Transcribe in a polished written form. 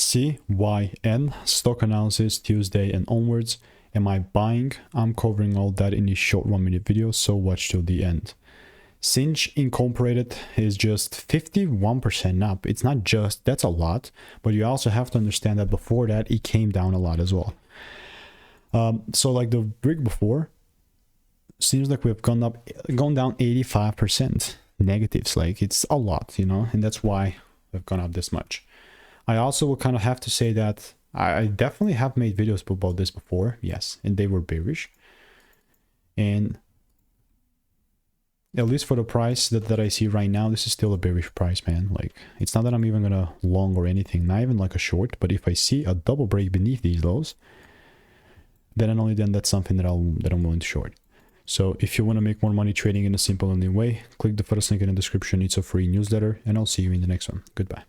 CYN stock analysis Tuesday and onwards. Am I buying? I'm covering all that in this short 1-minute video, so watch till the end. Cyngn Incorporated is just 51% up. It's not just, that's a lot, but you also have to understand that before that it came down a lot as well. So like the week before, seems like we've gone down 85% negatives. Like it's a lot, you know, and that's why we've gone up this much. I also will kind of have to say that I definitely have made videos about this before, yes, and they were bearish. And at least for the price that I see right now, this is still a bearish price, man. Like, it's not that I'm even gonna long or anything, not even like a short, but if I see a double break beneath these lows, then and only then that's something that I'm willing to short. So if you want to make more money trading in a simple and lean way, click the first link in the description. It's a free newsletter, and I'll see you in the next one. Goodbye.